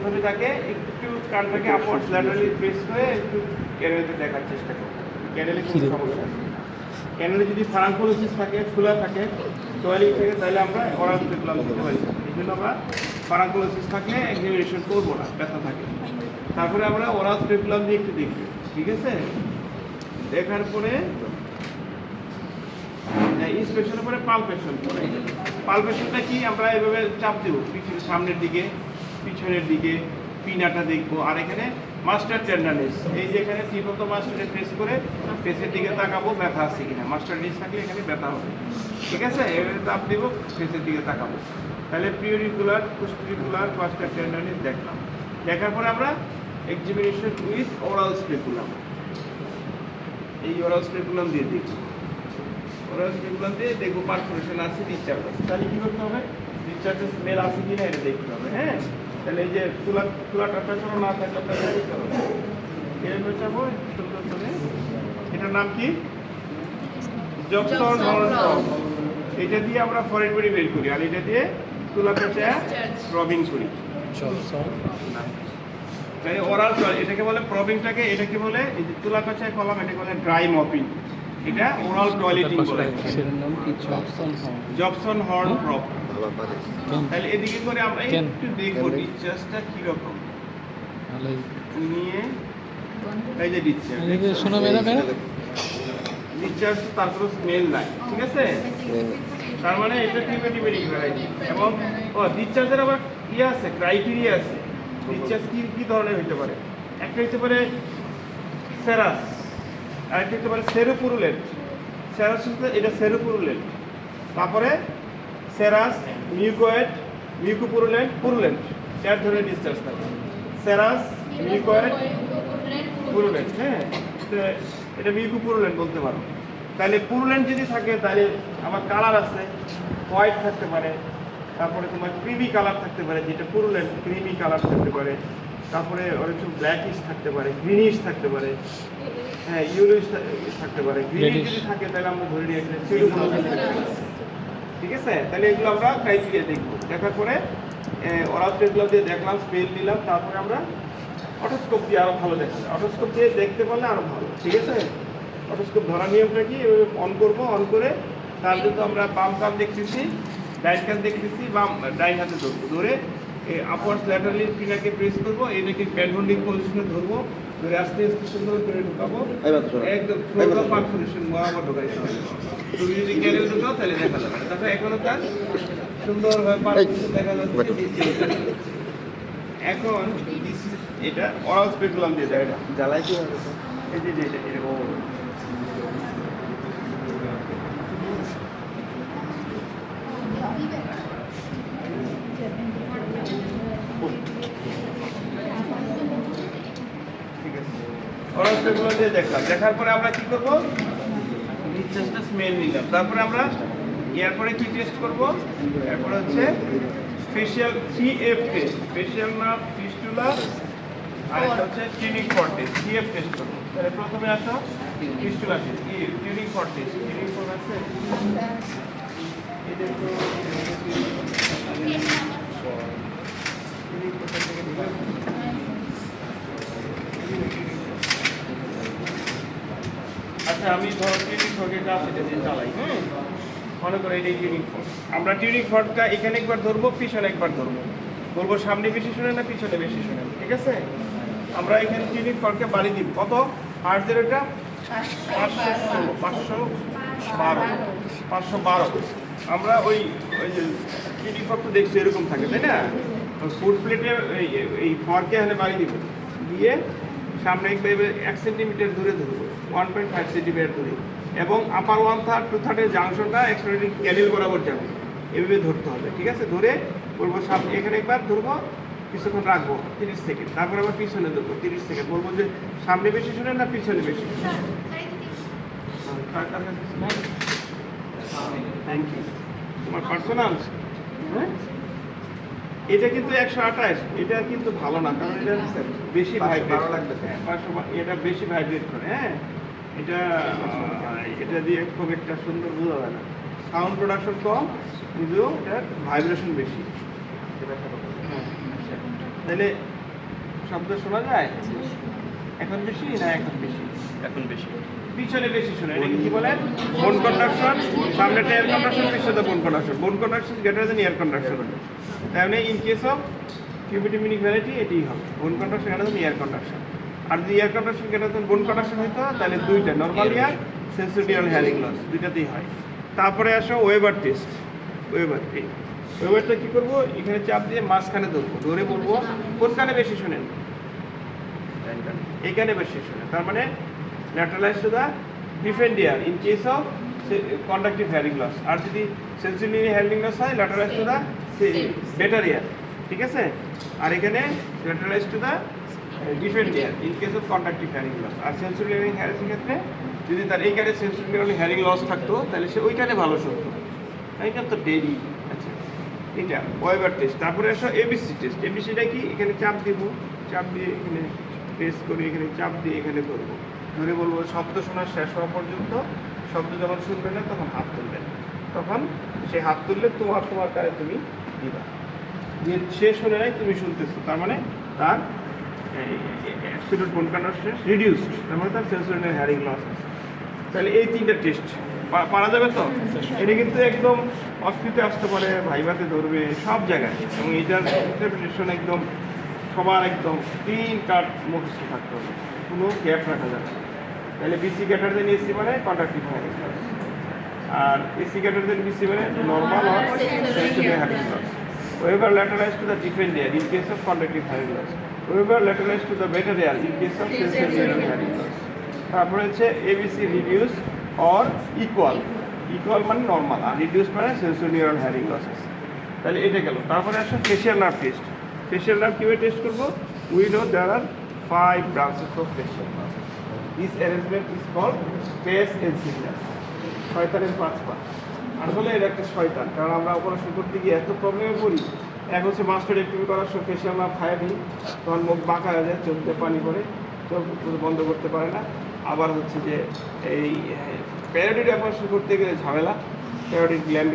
প্রথমে তাকে একটু কানটাকে আপওয়ার্ডস ল্যাটারালি প্রেস করে একটু ক্যানেলতে দেখার চেষ্টা করব ক্যানেলে কোনো সমস্যা আছে কিনা। ক্যানেলে যদি ফারাঙ্কুলোসিস থাকে, ফুলা থাকে, টয়লেট থাকে, তাহলে আমরা ওরাল স্পেকুলাম দিতে পারি। এই জন্য আমরা ফারাঙ্কুলোসিস থাকলে এক্সামিনেশন করবো না, ব্যথা থাকে। তারপরে আমরা ওরাল স্পেকুলাম দিয়ে একটু দেখি, ঠিক আছে? দেখার পরে ইন্সপেকশনের পরে পালপেশন। পালপেশনটা কি, আমরা এভাবে চাপ দেব পিছনের সামনের দিকে, পিছনের দিকে, পিনাটা দেখবো। আর এখানে মাস্টার টেন্ডারনেস, এই যে এখানে ঠিকমতো মাস্টারে প্রেস করে ফেসের দিকে তাকাবো ব্যথা আছে কিনা। মাস্টার নিচ থাকলে এখানে ব্যথা হবে, ঠিক আছে? এভাবে চাপ দেবো, ফেসের দিকে তাকাবো। তাহলে পিউরিকুলার, পোস্টিকুলার, মাস্টার টেন্ডারনেস দেখলাম। দেখার পরে আমরা এক্সামিনেশন উইথ ওরাল স্পেকুলাম, এই ওরাল স্পেকুলাম দিয়ে দেখবো। ওরাল স্পেকুলাম দিয়ে দেখবো পারফোরেশন আছে, ডিসচার্জ আছে। তাহলে কী করতে হবে, ডিসচার্জের স্মেল আছে কিনা এটা দেখতে হবে। হ্যাঁ, তাহলে এই যে তুলাটা পেছনে না থাকলে আপনার দিতে হবে। এর পেছাবো সুন্দর করে। এটার নাম কি? জবসন হর্ন প্রব। এটা দিয়ে আমরা ফরেন বডি বের করি, আর এটা দিয়ে তুলা পেঁচা প্রবিং করি। তাই ওরাল, এটাকে বলে প্রবিংটাকে, এটাকে বলে এই যে তুলা পেঁচায় কলাম, এটাকে বলে ড্রাই মপিং। এটা ওরাল টয়লেটিং বলে। জবসন হর্ন প্রব। তাহলে এদিকে করে আমরা একটু দেখবো ডিসচার্জটা কিরকম নিয়ে। এই যে ডিসচার্জ, ডিসচার্জ তার কোনো স্মেল নাই, ঠিক আছে? তার মানে এটা টিউবেটিবেটিক ভ্যারাইটি। এবং ডিসচার্জের আবার ইয়ে আছে, ক্রাইটেরিয়া আছে। ডিসচার্জ কি ধরনের হতে পারে? একটা হতে পারে সেরাস, আরেকটা হতে পারে সেরোপুরুলেন্ট। সেরাস এটা সেরোপুরুলেন্ট, তারপরে সেরাস, মিউকয়েড, মিউকোপুরুলেন্ট, পুরুলেন্ট, 4 ধরনের ডিসচার্জ থাকে। Serous, mucoid, purulent. হ্যাঁ, এটা মিউকোপুরুলেন্ট বলতে পারো। তাহলে পুরুলেন্ট যদি থাকে তাহলে আমার কালার আছে, হোয়াইট থাকতে পারে, তারপরে তোমার ক্রিমি কালার থাকতে পারে, যেটা পুরুলেন্ট ক্রিমি কালার থাকতে পারে। তারপরে অনেক সময় ব্ল্যাকিশ থাকতে পারে, গ্রিনিশ থাকতে পারে, হ্যাঁ ইউলোইশ থাকতে পারে। গ্রিনিশ যদি থাকে তাহলে আমরা ধরে নিয়ে আসলে ঠিক আছে? তাহলে এগুলো আমরা ক্রাইটেরিয়া দেখবো। দেখার পরে ওরাল স্পেকুলাম দিয়ে দেখলাম, স্মেল নিলাম, তারপরে আমরা অটোস্কোপ দিয়ে আরও ভালো দেখা যায়। অটোস্কোপ দিয়ে দেখতে পারলে আরও ভালো, ঠিক আছে? অটোস্কোপ ধরার নিয়মটা কি, অন করবো, অন করে তার জন্য আমরা বাম কান দেখতেছি, ডাইন কান দেখতেছি, বাম ডাইন হাতে ধরবো, ধরে আপওয়ার্ডস ল্যাটারালি পিনাকে প্রেস করবো, এটাকে প্যান হোল্ডিং পজিশনে ধরবো, ধরে আস্তে আস্তে সুন্দর করে ঢুকাবো, একদম ফ্লোর পারফোরেশন বরাবর ঢুকাইতে হবে। তুমি যদি ক্যানেল ঢুকাও তাহলে দেখা যাবে। তারপরে এখনো তার সুন্দরভাবে পারফোরেশন দেখা যাচ্ছে। এখন এটা ওরাল স্পেকুলাম দিয়ে দেয়, জ্বালাই কি হবে, এই যে এটা এরকম ওরাল স্পেকুলাম দিয়ে দেখলাম। দেখার পরে আমরা কি করবো, ডিসচার্জটা স্মেল নিলাম। তারপরে আমরা এরপরে কি টেস্ট করবো, এরপরে হচ্ছে facial CF test, facial nerve fistula, আর এটা হচ্ছে tuning fork test, CF test করবো। তাহলে প্রথমে আসো fistula test, tuning fork test. Tuning fork আছে, এই দেখো আচ্ছা, আমি ধরো টিউনিং ফর্টের কাজ এটা দিয়ে চালাই। হ্যাঁ, মনে করো এটাই টিউনিং ফর্ট। আমরা টিউনিং ফর্টটা এখানে একবার ধরবো, পিছনে একবার ধরবো, বলবো সামনে বেশি শুনে না পিছনে বেশি শুনে, ঠিক আছে? আমরা এখানে টিউনিং ফর্টকে বাড়ি দিব কত, হার্টজের এটা 512। আমরা ওই যে টিউনিং ফর্ক তো দেখছি এরকম থাকে, তাই না? ফুড প্লেটে এই ফর্কে এখানে বাড়ি দিব, দিয়ে সামনে 1 সেন্টিমিটার দূরে ধরবো, 1.5 সেন্টিমিটার দূরে, এবং আপার 1/3 2/3 জাংশনটা এক্সট্রারি ক্যানেল বরাবর যাবে, এভাবে ধরতে হবে, ঠিক আছে? ধরে বলবো সামনে এখানে একবার ধরবো, কিছুক্ষণ রাখবো 30 সেকেন্ড, তারপর আবার পিছনে ধরবো 30 সেকেন্ড, বলবো যে সামনে বেশি শুনে না পিছনে বেশি শুনে। Thank you. তোমার পার্সোনাল, হ্যাঁ, এটা কিন্তু 128, এটা কিন্তু ভালো না, কারণ এটা বেশি ভাইব্রেট লাগবে। এটা বেশি ভাইব্রেট করে। হ্যাঁ, এটা দিয়ে খুব একটা সুন্দর বোঝা যায় না, সাউন্ড প্রোডাকশন কম, কিন্তু এটার ভাইব্রেশন বেশি। তাহলে শব্দ শোনা যায় এখন বেশি না এখন বেশি? এখন বেশি। পিছনে বেশি শুনে, এটা কি বলে? বোন কন্ডাকশন, সামনে এয়ার কন্ডাকশন, পিছনে bone conduction. Bone conduction greater than air conduction. তাহলে ইন কেস অফ কিউবিডিমিনিক ভ্যারাইটি এটাই হবে, bone conduction greater than air conduction. আর যদি এয়ার কন্ডাকশন গ্রেটার দেন বোন কন্ডাকশন হইতো তাহলে দুইটা, নরমাল এয়ার, সেন্সোরিয়াল হেয়ারিং লস, দুইটাতেই হয়। তারপরে আসো ওয়েবার টেস্ট। ওয়েবারটা কি করবো? এখানে চাপ দিয়ে মাঝখানে ধরবো, ধরে বলবো কোন কানে বেশি শুনেন? এখানে বেশি শুনে, তার মানে lateralize to the deafened ear in case of conductive hearing loss. আর যদি সেন্সোরিয়াল হেয়ারিং লস হয় lateralize to the better ear, ঠিক আছে? আর এখানে lateralize to the deafened ear in case of conductive hearing loss. আর সেন্সোরিয়াল হেয়ারিং ক্ষেত্রে যদি তার এইখানে সেন্সোরিয়াল হেয়ারিং লস থাকতো তাহলে সে ওইখানে ভালো শুনতো, এইখানে তো দেরি। আচ্ছা, এটা ওয়েবার টেস্ট। তারপরে আসো এবিসি টেস্ট। এবিসিটা কি? এখানে চাপ দিব, চাপ দিয়ে এখানে প্রেস করে এখানে চাপ দিয়ে এখানে ধরবো, ধরে বলবো শব্দ শোনা শেষ হওয়া পর্যন্ত। শব্দ যখন শুনবে না তখন হাত তুলবেন, তখন সে হাত তুললে তোমার কারে তুমি দিবা, যে সে শুনে নাই তুমি শুনতেছো, তার মানে তার অ্যাবসলিউট বোন কন্ডাকশন রিডিউসড, তার মানে তার সেন্সোরিয়াল হেয়ারিং লস আছে। তাহলে এই তিনটা টেস্ট পারা যাবে তো? এটা কিন্তু একদম অস্তিত্বে আসতে পারে, ভাইভাতে ধরবে সব জায়গায়, এবং এটার ইন্টারপ্রিটেশন একদম সবার একদম ক্লিন কাট মুখস্থ থাকতে হবে, কোনো গ্যাপ রাখা যাবে না। তাহলে বিসি গ্রেটার দেন এসি মানে কন্ডাক্টিভ হেয়ারিং লস, আর এসি গ্রেটার দেন বিসি মানে normal or sensorial hearing loss. Weber lateralize to the deafened ear in case of conductive hearing loss. Weber lateralize to the better ear in case of sensorial hearing loss. তারপরে হচ্ছে ABC reduce or equal. Equal মানে normal, আর reduce মানে sensorial hearing losses. তাহলে এটা গেল। তারপরে আসে facial nerve test. Facial nerve কীভাবে টেস্ট করবো? We know there are 5 branches of facial nerve. This arrangement is called face and signals. শয়তানের 5 পা। আসলে এটা একটা শয়তান, কারণ আমরা অপারেশন করতে গিয়ে এত প্রবলেমে পড়ি। এক হচ্ছে মাস্টারেক্টমি করার সময় ফেশিয়াল নার্ভ খাইয়ে দিই, তখন মুখ বাঁকা হয়ে যায়, চোখে পানি পড়ে, চোখ বন্ধ করতে পারে না। আবার হচ্ছে যে এই প্যারোডিড অপারেশন করতে গেলে ঝামেলা। প্যারোডিড গ্ল্যান্ড,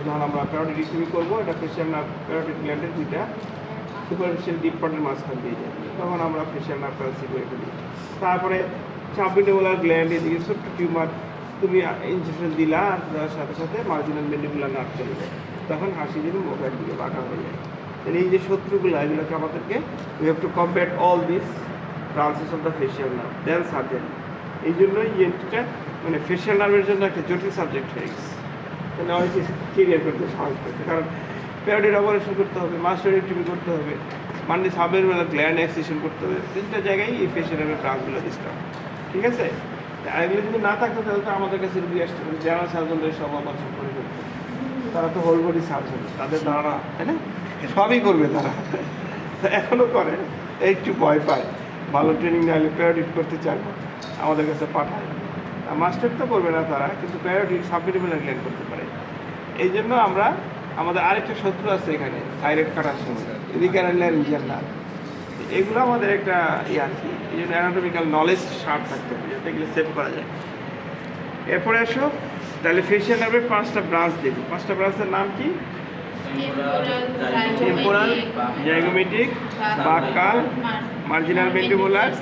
যখন আমরা প্যারোডিডেক্টমি করবো, এটা ফেশিয়াল নার্ভ প্যারোডিড গ্ল্যান্ডের দুইটা সুপারফিশিয়াল ডিপ পার্টের মাঝখান দিয়ে যায়, তখন আমরা ফেশিয়াল নার্ভ প্যারালাইসিস করে ফেলি। তারপরে সাবমেন্ডিবুলার গ্ল্যান্ড, এদিকে ছোট্ট টিউমার, তুমি ইনজেকশন দিলা, আর তার সাথে সাথে মার্জিনাল মেন্ডিবুলার নার্ভ চলে যায়, তখন হাসি দিলে মুখের দিকে বাঁকা হয়ে যায়। তাহলে এই যে শত্রুগুলো, এগুলোকে আমাদেরকে we have to combat all this branches of the facial nerve then surgery. এই জন্যই ইএনটিটা মানে ফেশিয়াল নার্ভের জন্য একটা জটিল সাবজেক্ট হয়ে গেছে। তাহলে অনেকে ক্লিয়ার করতে সহজ করতে, কারণ প্যারোডিড অপারেশন করতে হবে, মাস্টারেক্টমি করতে হবে, মানে সাবমেন্ডিবুলার গ্ল্যান্ড এক্সিশন করতে হবে, তিনটা জায়গায় এই ফেশিয়াল নার্ভের ব্রাঞ্চগুলো ডিস্টার্ব, ঠিক আছে? আর এগুলো যদি না থাকতো তাহলে তো আমাদের কাছে রুগী আসতে পারে, জেনারেল সার্জনদের সব অপারেশন করে ফেলতো, তারা তো হোল বডি সার্জন, তাদের ধারণা, তাই না? সবই করবে তারা, এখনও করে, একটু ভয় পায়, ভালো ট্রেনিং না হলে প্যারোডিড করতে চায় না, আমাদের কাছে পাঠায়। মাস্টার তো করবে না তারা, কিন্তু প্যারোডিড সাবমেন্ডিবুলার গ্ল্যান্ড করতে পারে। এই জন্য আমরা, আমাদের আরেকটা শত্রু আছে এখানে, থাইরয়েড কাটার সময়, রিকারেন্ট রিজিয়ন না, এগুলো আমাদের একটা আর কি। এই জন্য অ্যানাটমিক্যাল নলেজ শার্প থাকতে হবে, যাতে এগুলো সেভ করা যায়। এরপরে আসো, তাহলে ফেশিয়াল নার্ভের 5টা ব্রাঞ্চ দেখি। 5টা ব্রাঞ্চের নাম কি? Temporal, zygomatic, বাকাল, marginal mandibular,